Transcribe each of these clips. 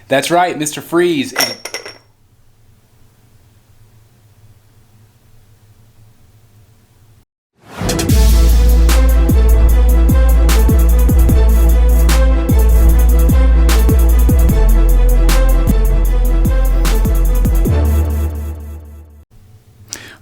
That's right, Mr. Freeze.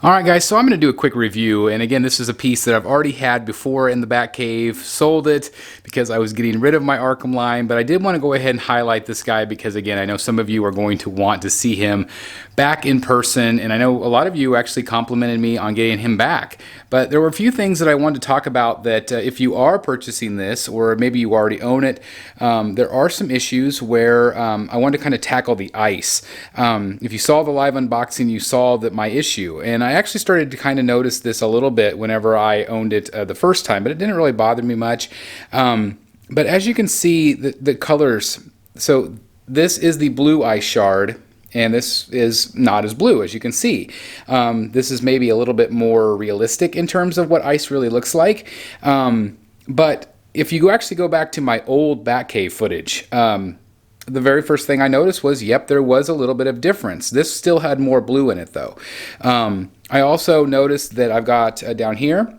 Alright guys, so I'm going to do a quick review, and again this is a piece that I've already had before in the Batcave, sold it because I was getting rid of my Arkham line, but I did want to go ahead and highlight this guy because again I know some of you are going to want to see him back in person, and I know a lot of you actually complimented me on getting him back, but there were a few things that I wanted to talk about that if you are purchasing this, or maybe you already own it, there are some issues where I wanted to kind of tackle the ice. If you saw the live unboxing, you saw that my issue, and I actually started to kind of notice this a little bit whenever I owned it the first time, but it didn't really bother me much. But as you can see, the colors, so this is the blue ice shard, and this is not as blue as you can see. This is maybe a little bit more realistic in terms of what ice really looks like. But if you actually go back to my old Batcave footage, the very first thing I noticed was, yep, there was a little bit of difference. This still had more blue in it though. I also noticed that I've got down here,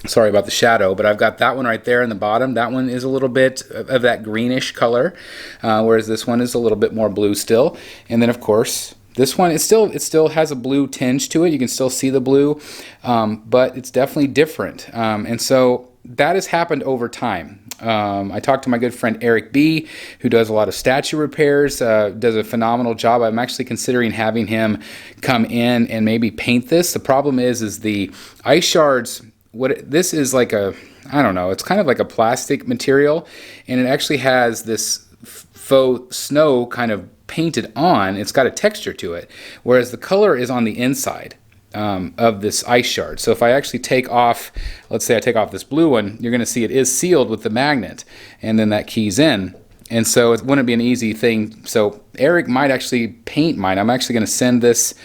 sorry about the shadow, but I've got that one right there in the bottom. That one is a little bit of that greenish color, whereas this one is a little bit more blue still. And then of course, this one, it still has a blue tinge to it. You can still see the blue, but it's definitely different. And so that has happened over time. I talked to my good friend Eric B, who does a lot of statue repairs, does a phenomenal job. I'm actually considering having him come in and maybe paint this. The problem is the ice shards, this is like a, I don't know, it's kind of like a plastic material, and it actually has this faux snow kind of painted on. It's got a texture to it, whereas the color is on the inside of this ice shard. So if I actually take off, let's say I take off this blue one, you're going to see it is sealed with the magnet, and then that keys in. And so it wouldn't be an easy thing. So Eric might actually paint mine. I'm actually going to send this,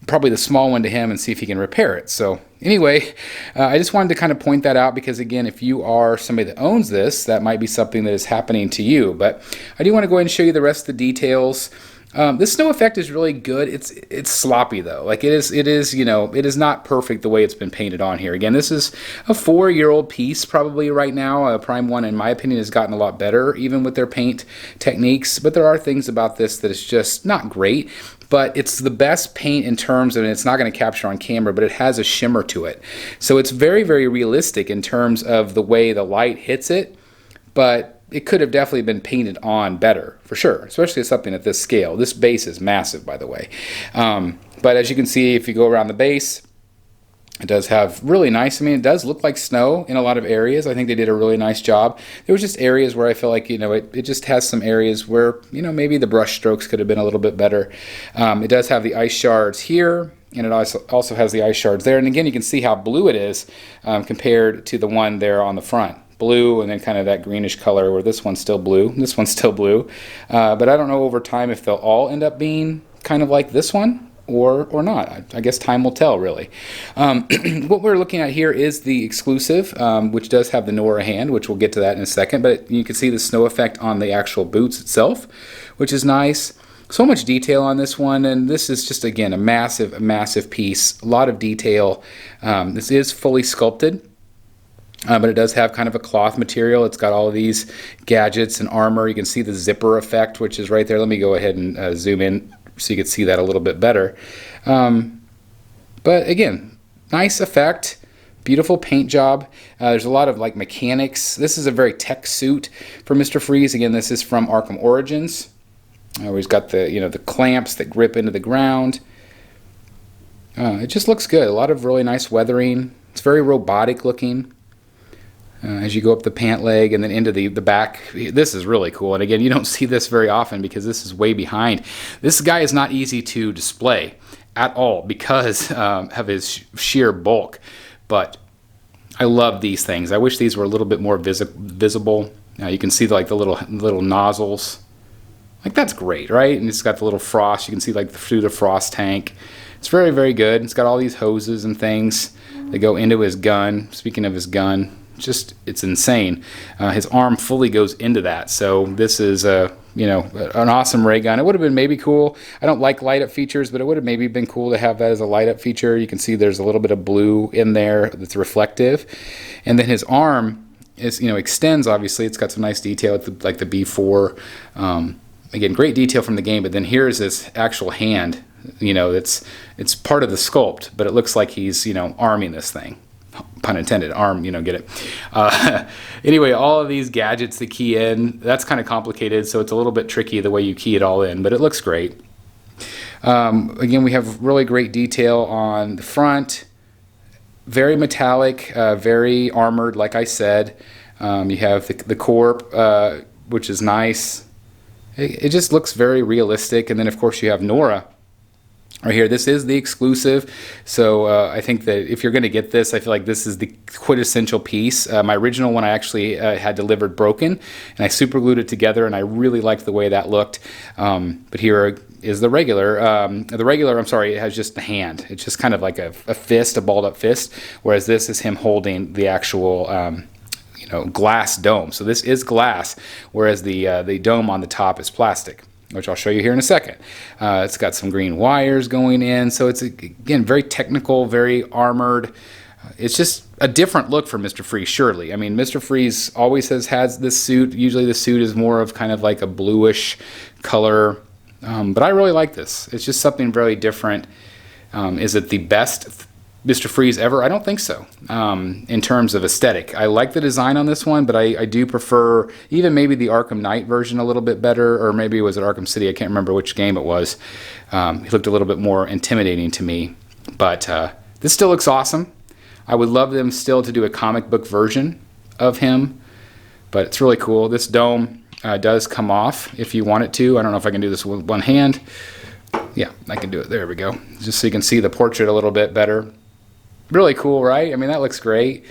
probably the small one, to him and see if he can repair it. So anyway, I just wanted to kind of point that out because again, if you are somebody that owns this, that might be something that is happening to you. But I do want to go ahead and show you the rest of the details. This snow effect is really good. It's sloppy though. Like it is, you know, it is not perfect the way it's been painted on here. Again, this is a 4-year-old piece probably right now. Prime 1, in my opinion, has gotten a lot better even with their paint techniques, but there are things about this that is just not great. But it's the best paint in terms of, and it's not going to capture on camera, but it has a shimmer to it. So it's very, very realistic in terms of the way the light hits it, but it could have definitely been painted on better, for sure, especially something at this scale. This base is massive, by the way. But as you can see, if you go around the base, it does have really nice, I mean, it does look like snow in a lot of areas. I think they did a really nice job. There was just areas where I feel like, you know, it just has some areas where, you know, maybe the brush strokes could have been a little bit better. It does have the ice shards here, and it also has the ice shards there. And again, you can see how blue it is compared to the one there on the front. Blue, and then kind of that greenish color where this one's still blue. This one's still blue. But I don't know over time if they'll all end up being kind of like this one or not. I guess time will tell, really. What we're looking at here is the exclusive, which does have the Nora hand, which we'll get to that in a second. But you can see the snow effect on the actual boots itself, which is nice. So much detail on this one, and this is just, again, a massive piece. A lot of detail. This is fully sculpted. But it does have kind of a cloth material. It's got all of these gadgets and armor. You can see the zipper effect, which is right there. Let me go ahead and zoom in so you can see that a little bit better. But again, nice effect. Beautiful paint job. There's a lot of like mechanics. This is a very tech suit for Mr. Freeze. Again, this is from Arkahm Origins. He's got the, you know, the clamps that grip into the ground. It just looks good. A lot of really nice weathering. It's very robotic looking. As you go up the pant leg and then into the back, this is really cool. And again, you don't see this very often because this is way behind. This guy is not easy to display at all because of his sheer bulk. But I love these things. I wish these were a little bit more visible. You can see like the little nozzles. Like that's great, right? And it's got the little frost. You can see like through the frost tank. It's very, very good. It's got all these hoses and things that go into his gun. Speaking of his gun, it's insane. His arm fully goes into that. So this is you know, an awesome ray gun. It would have been maybe cool. I don't like light up features, but it would have maybe been cool to have that as a light up feature. You can see there's a little bit of blue in there that's reflective. And then his arm is, you know, extends, obviously. It's got some nice detail, like the B4. Again, great detail from the game, but then here's this actual hand. You know, it's part of the sculpt, but it looks like he's, you know, arming this thing. Pun intended, arm, you know, get it. Anyway, all of these gadgets to key in, that's kind of complicated, so it's a little bit tricky the way you key it all in, but it looks great. Again, we have really great detail on the front. Very metallic, very armored, like I said. You have the corp, which is nice. It just looks very realistic. And then, of course, you have Nora right here. This is the exclusive. So I think that if you're going to get this, I feel like this is the quintessential piece. My original one I actually had delivered broken, and I super glued it together, and I really liked the way that looked. But here is the regular. I'm sorry, it has just the hand. It's just kind of like a fist, a balled up fist, whereas this is him holding the actual you know, glass dome. So this is glass, whereas the dome on the top is plastic, which I'll show you here in a second. It's got some green wires going in, so it's, again, very technical, very armored. It's just a different look for Mr. Freeze, surely. I mean, Mr. Freeze always has this suit. Usually the suit is more of kind of like a bluish color, but I really like this. It's just something very different. Is it the best Mr. Freeze ever? I don't think so. In terms of aesthetic, I like the design on this one, but I do prefer even maybe the Arkham Knight version a little bit better, or maybe it was at Arkham City. I can't remember which game it was. He looked a little bit more intimidating to me, but this still looks awesome. I would love them still to do a comic book version of him, but it's really cool. This dome does come off if you want it to. I don't know if I can do this with one hand. Yeah, I can do it. There we go. Just so you can see the portrait a little bit better. Really cool, right? I mean, that looks great.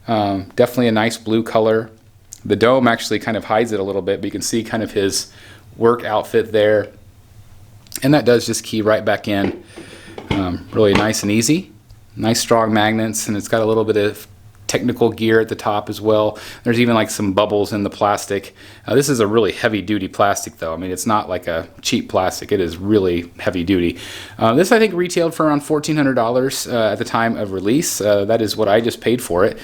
Definitely a nice blue color. The dome actually kind of hides it a little bit, but you can see kind of his work outfit there. And that does just key right back in. Really nice and easy. Nice strong magnets, and it's got a little bit of technical gear at the top as well. There's even like some bubbles in the plastic. This is a really heavy duty plastic though. I mean, it's not like a cheap plastic. It is really heavy duty. This I think retailed for around $1,400 at the time of release. That is what I just paid for it.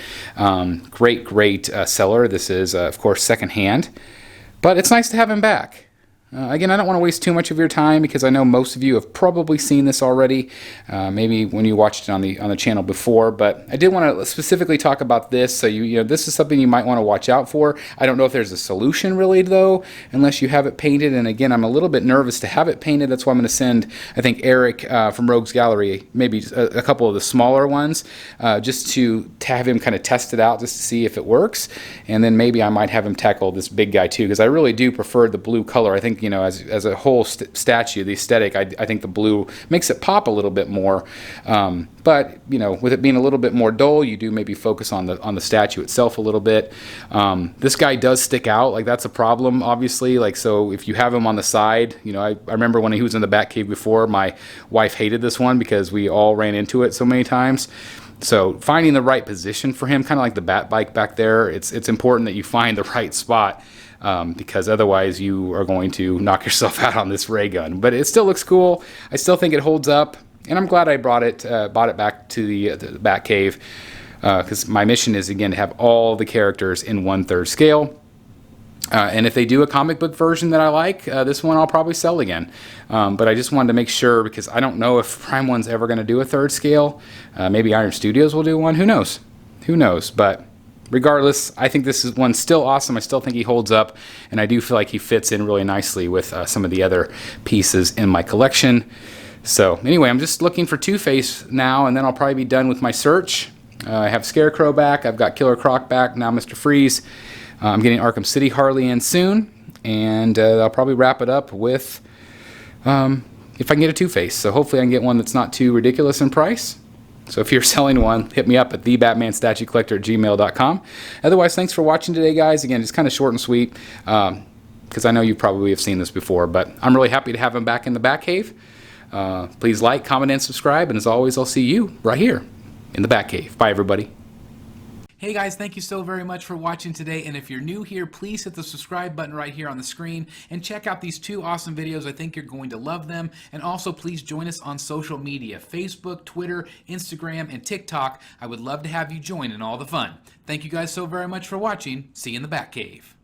Great seller. This is of course secondhand, but it's nice to have him back. Again, I don't want to waste too much of your time because I know most of you have probably seen this already, maybe when you watched it on the channel before, but I did want to specifically talk about this, so you know, this is something you might want to watch out for. I don't know if there's a solution really though, unless you have it painted, and again, I'm a little bit nervous to have it painted. That's why I'm going to send, I think, Eric from Rogues Gallery, maybe a couple of the smaller ones, just to have him kind of test it out just to see if it works, and then maybe I might have him tackle this big guy too, because I really do prefer the blue color. I think, you know, as a whole statue, the aesthetic, I think the blue makes it pop a little bit more. But you know, with it being a little bit more dull, you do maybe focus on the statue itself a little bit. This guy does stick out, like that's a problem, obviously. Like, so if you have him on the side, you know, I remember when he was in the Batcave before, my wife hated this one because we all ran into it so many times. So finding the right position for him, kind of like the Bat Bike back there, it's important that you find the right spot. Because otherwise you are going to knock yourself out on this ray gun. But it still looks cool. I still think it holds up, and I'm glad I bought it back to the Batcave, because my mission is, again, to have all the characters in 1/3 scale. And if they do a comic book version that I like, this one I'll probably sell again. But I just wanted to make sure, because I don't know if Prime One's ever going to do a 1/3 scale. Maybe Iron Studios will do one. Who knows? Who knows? But regardless, I think this is one still awesome. I still think he holds up, and I do feel like he fits in really nicely with some of the other pieces in my collection. So anyway, I'm just looking for Two-Face now, and then I'll probably be done with my search. I have Scarecrow back. I've got Killer Croc back. Now Mr. Freeze. I'm getting Arkham City Harley in soon, and I'll probably wrap it up with if I can get a Two-Face. So hopefully I can get one that's not too ridiculous in price. So if you're selling one, hit me up at thebatmanstatuecollector@gmail.com. Otherwise, thanks for watching today, guys. Again, it's kind of short and sweet, because I know you probably have seen this before, but I'm really happy to have him back in the Batcave. Please like, comment, and subscribe, and as always, I'll see you right here in the Batcave. Bye, everybody. Hey guys, thank you so very much for watching today, and if you're new here, please hit the subscribe button right here on the screen and check out these two awesome videos. I think you're going to love them. And also please join us on social media, Facebook, Twitter, Instagram, and TikTok. I would love to have you join in all the fun. Thank you guys so very much for watching. See you in the Batcave.